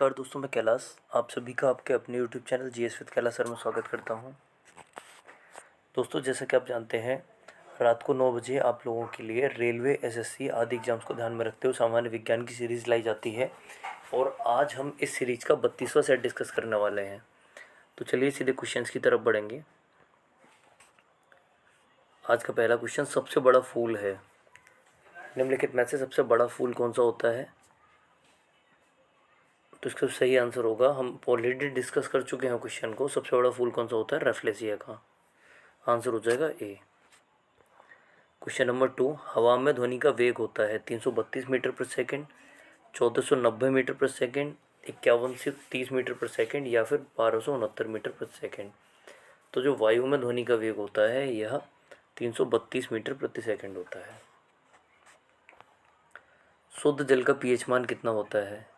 नमस्कार दोस्तों, मैं कैलाश आप सभी का आपके अपने YouTube channel GS with Kailash sir में स्वागत करता हूं। दोस्तों, जैसा कि आप जानते हैं, रात को 9 बजे आप लोगों के लिए रेलवे, एसएससी आदि एग्जाम्स को ध्यान में रखते हुए सामान्य विज्ञान की सीरीज़ लाई जाती है और आज हम इस सीरीज़ का 32वां सेट डिस्कस करने वाले हैं। तो चलिए सीधे क्वेश्चंस की तरफ बढ़ेंगे। आज का पहला क्वेश्चन, सबसे बड़ा फूल है। निम्नलिखित में से सबसे बड़ा फूल कौन सा होता है? तो इसका सही आंसर होगा, हम ऑलरेडी डिस्कस कर चुके हैं क्वेश्चन को, सबसे बड़ा फूल कौन सा होता है? रेफ्लेसिया का। आंसर हो जाएगा ए। क्वेश्चन नंबर 2, हवा में ध्वनि का वेग होता है 332 मीटर पर सेकेंड, 1490 मीटर पर सेकेंड, 51 से 30 मीटर पर सेकेंड या फिर 1269 मीटर पर सेकेंड। तो जो वायु में ध्वनि का वेग होता है यह 332 मीटर प्रति सेकेंड होता है। शुद्ध जल का पीएच मान कितना होता है?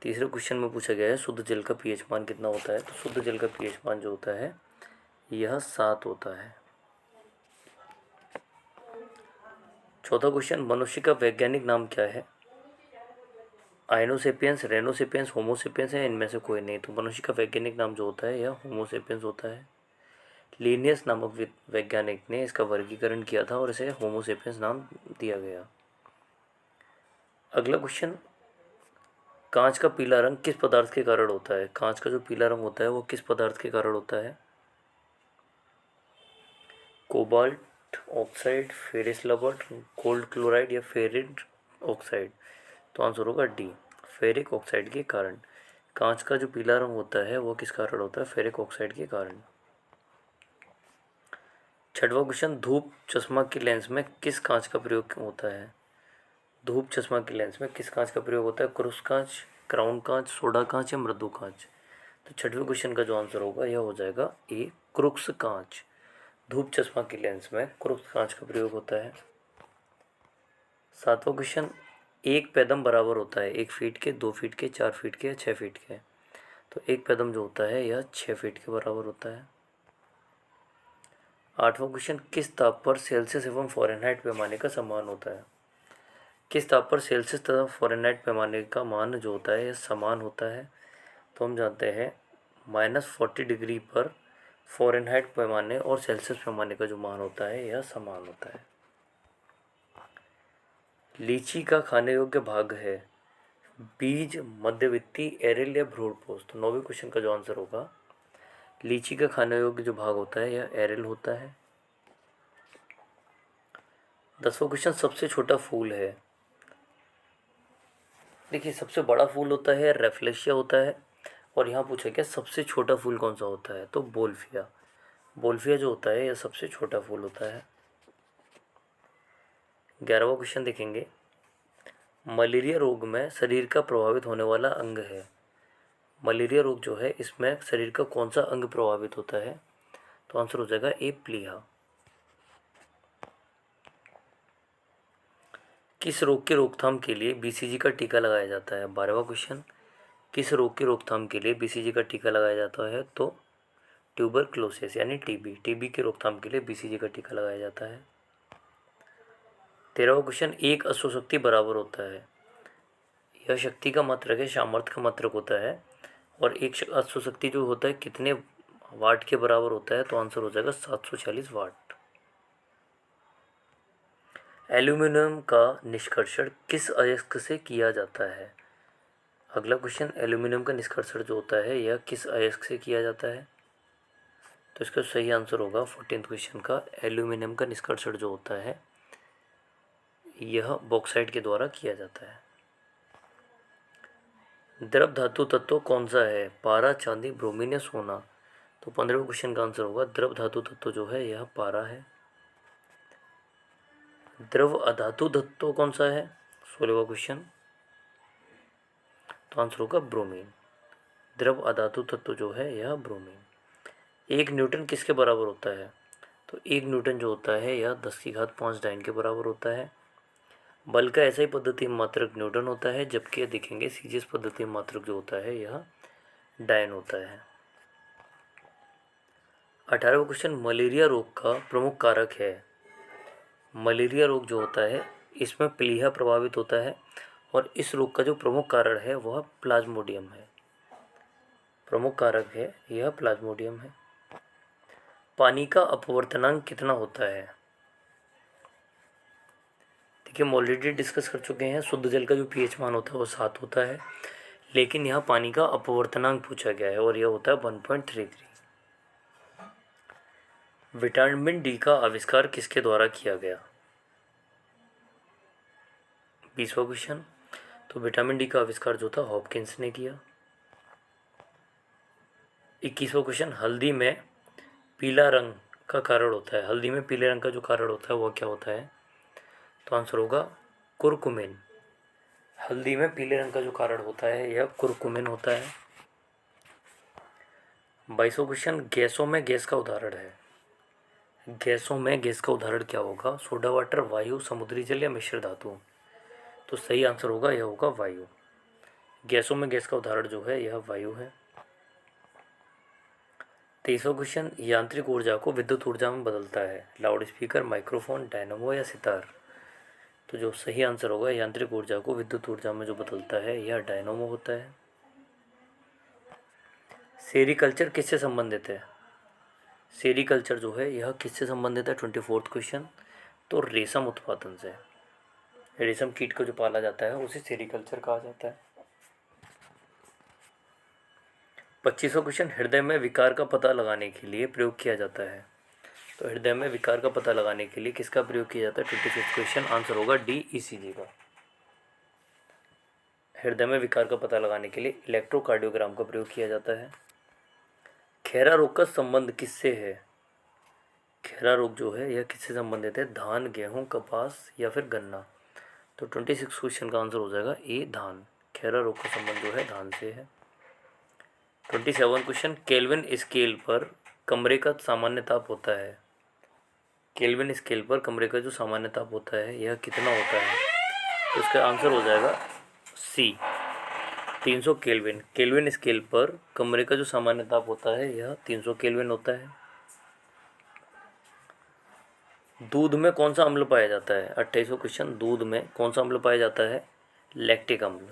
तीसरे क्वेश्चन में पूछा गया है शुद्ध जल का पीएच मान कितना होता है। तो शुद्ध जल का पीएच मान जो होता है यह 7 होता है। चौथा क्वेश्चन, मनुष्य का वैज्ञानिक नाम क्या है? आइनोसेपियंस, रेनोसेपियंस, होमोसेपियंस है, इनमें से कोई नहीं। तो मनुष्य का वैज्ञानिक नाम जो होता है यह होमोसेपियंस होता है। लिनियस नामक वैज्ञानिक ने इसका वर्गीकरण किया था और इसे होमोसेपियंस नाम दिया गया। अगला क्वेश्चन, कांच का पीला रंग किस पदार्थ के कारण होता है? कांच का जो पीला रंग होता है वो किस पदार्थ के कारण होता है? कोबाल्ट ऑक्साइड, फेरिस लबर्ट, गोल्ड क्लोराइड या फेरिक ऑक्साइड। तो आंसर होगा डी, फेरिक ऑक्साइड के कारण। कांच का जो पीला रंग होता है वो किस कारण होता है? फेरिक ऑक्साइड के कारण। छठवां क्वेश्चन, धूप चश्मा की लेंस में किस कांच का प्रयोग होता है? धूप चश्मा की लेंस में किस कांच का प्रयोग होता है? क्रूस कांच, क्राउन कांच, सोडा कांच या मृदु कांच। तो छठवें क्वेश्चन का जो आंसर होगा यह हो जाएगा ए, क्रूक्स कांच। धूप चश्मा की लेंस में क्रूक्स कांच का प्रयोग होता है। सातवां क्वेश्चन, एक पैदम बराबर होता है 1 फीट के, 2 फीट के, 4 फीट के या 6 फीट के। तो एक पैदम जो होता है यह 6 फीट के बराबर होता है। आठवां क्वेश्चन, किस ताप पर सेल्सियस एवं फ़ारेनहाइट पैमाने का समान होता है? किस ताप पर सेल्सियस तथा फ़ारेनहाइट पैमाने का मान जो होता है यह समान होता है? तो हम जानते हैं -40 डिग्री पर फ़ारेनहाइट पैमाने और सेल्सियस पैमाने का जो मान होता है यह समान होता है। लीची का खाने योग्य भाग है बीज, मध्यवित्ती, एरिल या भ्रूणपोष। तो 9वें क्वेश्चन का जो आंसर होगा, लीची का खाने योग्य जो भाग होता है यह एरिल होता है। 10वां क्वेश्चन, सबसे छोटा फूल है। देखिए, सबसे बड़ा फूल होता है रेफ्लेशिया होता है और यहाँ पूछा गया सबसे छोटा फूल कौन सा होता है? तो बोल्फिया। बोल्फिया जो होता है यह सबसे छोटा फूल होता है। 11वां क्वेश्चन देखेंगे, मलेरिया रोग में शरीर का प्रभावित होने वाला अंग है। मलेरिया रोग जो है इसमें शरीर का कौन सा अंग प्रभावित होता है? तो आंसर हो जाएगा ए, प्लीहा। किस रोग की रोकथाम के लिए बीसीजी का टीका लगाया जाता है? 12वां क्वेश्चन, किस रोग की रोकथाम के लिए बीसीजी का टीका लगाया जाता है? तो ट्यूबरक्लोसिस यानी टीबी। टीबी की रोकथाम के लिए बीसीजी का टीका लगाया जाता है। 13वां क्वेश्चन, एक अश्वशक्ति बराबर होता है। यह शक्ति का मात्रक है, सामर्थ्य का मात्रक होता है। और एक अश्वशक्ति जो होता है कितने वाट के बराबर होता है? तो आंसर हो जाएगा 746 वाट। एल्यूमिनियम का निष्कर्षण किस अयस्क से किया जाता है? अगला क्वेश्चन, एल्यूमिनियम का निष्कर्षण जो होता है यह किस अयस्क से किया जाता है? तो इसका सही आंसर होगा 14th क्वेश्चन का, एल्यूमिनियम का निष्कर्षण जो होता है यह बॉक्साइट के द्वारा किया जाता है। द्रव धातु तत्व कौन सा है? पारा, चांदी, ब्रोमीन या सोना। तो 15वें क्वेश्चन का आंसर होगा द्रव धातु तत्व जो है यह पारा है। द्रव अधातु तत्व कौन सा है? 16वां क्वेश्चन, तो आंसर होगा ब्रोमीन। द्रव अधातु तत्व जो है यह ब्रोमीन। 1 न्यूटन किसके बराबर होता है? तो 1 न्यूटन जो होता है यह 10⁵ डाइन के बराबर होता है। बल का ऐसा ही पद्धति मात्रक न्यूटन होता है, जबकि देखेंगे सीजीएस पद्धति मात्रक जो होता है यह डायन होता है। 18वां क्वेश्चन, मलेरिया रोग का प्रमुख कारक है। मलेरिया रोग जो होता है इसमें प्लीहा प्रभावित होता है और इस रोग का जो प्रमुख कारण है वह प्लाज्मोडियम है। प्रमुख कारक है यह प्लाज्मोडियम है। पानी का अपवर्तनांक कितना होता है? देखिए, हम ऑलरेडी डिस्कस कर चुके हैं, शुद्ध जल का जो पीएच मान होता है वो 7 होता है, लेकिन यहाँ पानी का अपवर्तनांक पूछा गया है और यह होता है 1.33। विटामिन डी का आविष्कार किसके द्वारा किया गया? 20वां क्वेश्चन। तो विटामिन डी का आविष्कार जो था हॉपकिंस ने किया। 21वां क्वेश्चन। हल्दी में पीला रंग का कारण होता है, हल्दी में पीले रंग का जो कारण होता है वह क्या होता है? तो आंसर होगा कुरकुमिन। हल्दी में पीले रंग का जो कारण होता है यह कुरकुमिन होता है। 22वां क्वेश्चन। गैसों में गैस का उदाहरण है। गैसों में गैस का उदाहरण क्या होगा? सोडा वाटर, वायु, समुद्री जल या मिश्र धातु? तो सही आंसर होगा यह होगा वायु। गैसों में गैस का उदाहरण जो है यह वायु है। 23वां क्वेश्चन। यांत्रिक ऊर्जा को विद्युत ऊर्जा में बदलता है। लाउड स्पीकर, माइक्रोफोन, डायनामो या सितार? तो जो सही आंसर होगा यांत्रिक ऊर्जा को विद्युत ऊर्जा में जो बदलता है यह डायनामो होता है। सेरीकल्चर किससे संबंधित है? सेरीकल्चर जो है यह किससे संबंधित है? 24वां क्वेश्चन। तो रेशम उत्पादन से। रेशम कीट को जो पाला जाता है उसे सेरीकल्चर कहा जाता है। 25वां क्वेश्चन। हृदय में विकार का पता लगाने के लिए प्रयोग किया जाता है। तो हृदय में विकार का पता लगाने के लिए किसका प्रयोग किया जाता है? 25वां क्वेश्चन। आंसर होगा डी, ईसीजी का। हृदय में विकार का पता लगाने के लिए इलेक्ट्रोकार्डियोग्राम का प्रयोग किया जाता है। खैरा रोग का संबंध किससे है? खैरा रोग जो है यह किससे संबंधित है? धान, गेहूं, कपास या फिर गन्ना? तो 26 क्वेश्चन का आंसर हो जाएगा ए, धान। खैरा रोग का संबंध जो है धान से है। 27वां क्वेश्चन। केल्विन स्केल पर कमरे का सामान्य ताप होता है। केल्विन स्केल पर कमरे का जो सामान्य ताप होता है यह कितना होता है? तो इसका आंसर हो जाएगा सी, 300 केल्विन। केल्विन स्केल पर कमरे का जो सामान्य ताप होता है यह 300 केल्विन होता है। दूध में कौन सा अम्ल पाया जाता है? 28वां क्वेश्चन। दूध में कौन सा अम्ल पाया जाता है? लैक्टिक अम्ल।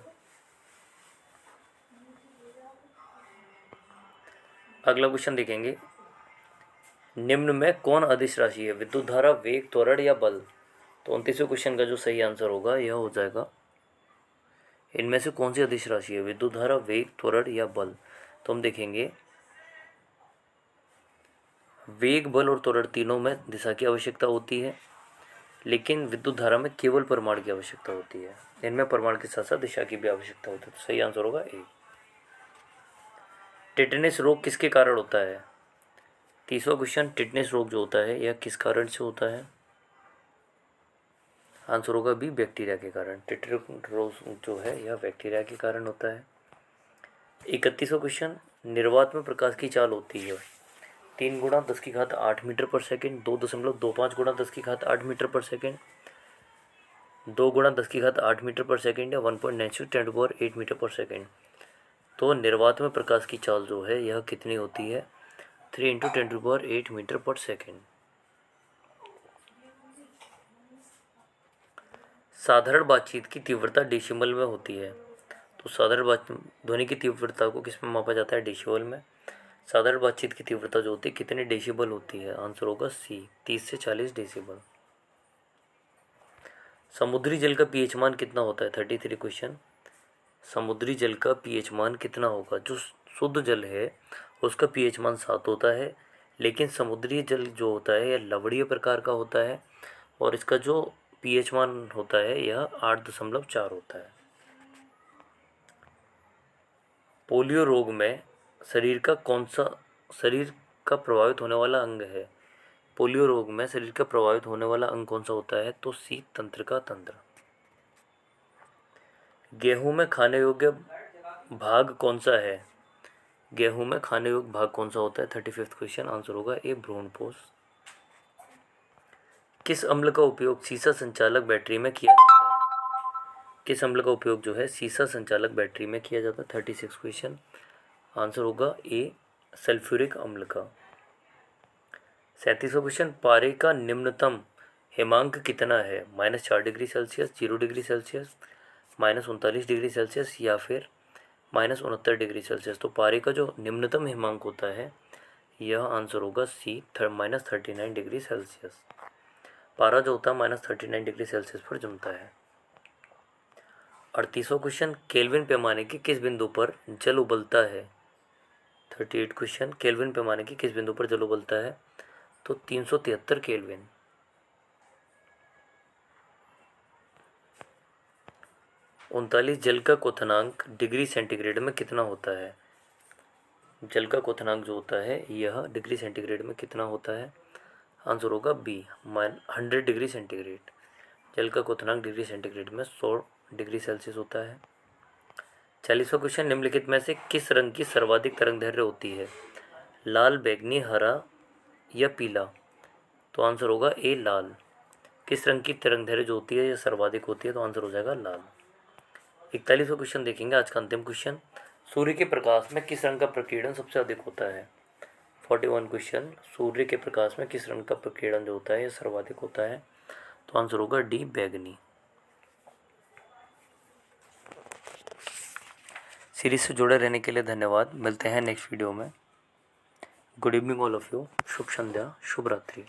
अगला क्वेश्चन देखेंगे। निम्न में कौन अदिश राशि है? विद्युत धारा, वेग, त्वरण या बल? तो 29वें क्वेश्चन का जो सही आंसर होगा यह हो जाएगा, इनमें से कौन सी अदिश राशि है? विद्युत धारा, वेग, त्वरण या बल? तो हम देखेंगे वेग, बल और त्वरण तीनों में दिशा की आवश्यकता होती है, लेकिन विद्युत धारा में केवल परिमाण की आवश्यकता होती है। इनमें परिमाण के साथ साथ दिशा की भी आवश्यकता होती है। तो सही आंसर होगा ए। टिटनेस रोग किसके कारण होता है? 30वां क्वेश्चन। टिटनेस रोग जो होता है यह किस कारण से होता है? आंसर होगा बी, बैक्टीरिया के कारण। टिटनेस रोग जो है यह बैक्टीरिया के कारण होता है। 31वां क्वेश्चन। निर्वात में प्रकाश की चाल होती है 3 गुणा 10 की घात 8 मीटर पर सेकेंड, 2.25 गुणा 10 की घात 8 मीटर पर सेकेंड, 2 गुणा 10 की घात 8 मीटर पर सेकेंड या 1.96 10⁸ मीटर पर सेकेंड। तो निर्वात में प्रकाश की चाल जो है यह कितनी होती है? 3 × 10⁸ मीटर पर सेकेंड। साधारण बातचीत की तीव्रता डेसिमल में होती है। तो साधारण बात ध्वनि की तीव्रता को किस में मापा जाता है? डेसिबल में। साधारण बातचीत की तीव्रता जो होती है कितने डेसिबल होती है? आंसर होगा सी, 30 से 40 डेसिबल। समुद्री जल का पीएच मान कितना होता है? 33 क्वेश्चन। समुद्री जल का पीएच मान कितना होगा? जो शुद्ध जल है उसका पीएच मान 7 होता है, लेकिन समुद्री जल जो होता है यह लवणीय प्रकार का होता है और इसका जो पीएच मान होता है यह 8.4 होता है। पोलियो रोग में शरीर का प्रभावित होने वाला अंग है? पोलियो रोग में शरीर का प्रभावित होने वाला अंग कौन सा होता है? तो सी, तंत्र का तंत्र। गेहूं में खाने योग्य भाग कौन सा है? गेहूं में खाने योग्य भाग कौन सा होता है? 35वां क्वेश्चन। आंसर होगा ए, भ्रूणपोष। किस अम्ल का उपयोग सीसा संचालक बैटरी में किया जाता है? किस अम्ल का उपयोग जो है सीसा संचालक बैटरी में किया जाता है? 36 क्वेश्चन। आंसर होगा ए, सल्फ्यूरिक अम्ल का। 37वां क्वेश्चन। पारे का निम्नतम हिमांक कितना है? -4 degree Celsius, 0 degree Celsius, -39 degree Celsius या फिर -69 डिग्री सेल्सियस। तो पारे का जो निम्नतम हिमांक होता है यह आंसर होगा सी, -39 डिग्री सेल्सियस। पारा जो होता है -39 डिग्री सेल्सियस पर जमता है। 38वां क्वेश्चन, केल्विन पैमाने के किस बिंदु पर जल उबलता है? 38 क्वेश्चन, केल्विन पैमाने के किस बिंदु पर जल उबलता है? तो 373 केल्विन। 39, जल का क्वथनांक डिग्री सेंटीग्रेड में कितना होता है? जल का क्वथनांक जो होता है यह डिग्री सेंटीग्रेड में कितना होता है? आंसर होगा बी, 100 डिग्री सेंटीग्रेड। जल का क्वथनांक डिग्री सेंटीग्रेड में 100 डिग्री सेल्सियस होता है। 40वां क्वेश्चन, निम्नलिखित में से किस रंग की सर्वाधिक तरंगदैर्घ्य होती है? लाल, बैंगनी, हरा या पीला? तो आंसर होगा ए, लाल। किस रंग की तरंगदैर्घ्य जो होती है यह सर्वाधिक होती है? तो आंसर हो जाएगा लाल। 41वां क्वेश्चन देखेंगे, आज का अंतिम क्वेश्चन, सूर्य के प्रकाश में किस रंग का प्रकीर्णन सबसे अधिक होता है? 41 क्वेश्चन, सूर्य के प्रकाश में किस रंग का प्रकीर्णन जो होता है यह सर्वाधिक होता है? तो आंसर होगा डी, बैगनी। सीरीज से जुड़े रहने के लिए धन्यवाद। मिलते हैं नेक्स्ट वीडियो में। Good evening all of you. शुभ संध्या, शुभ रात्रि।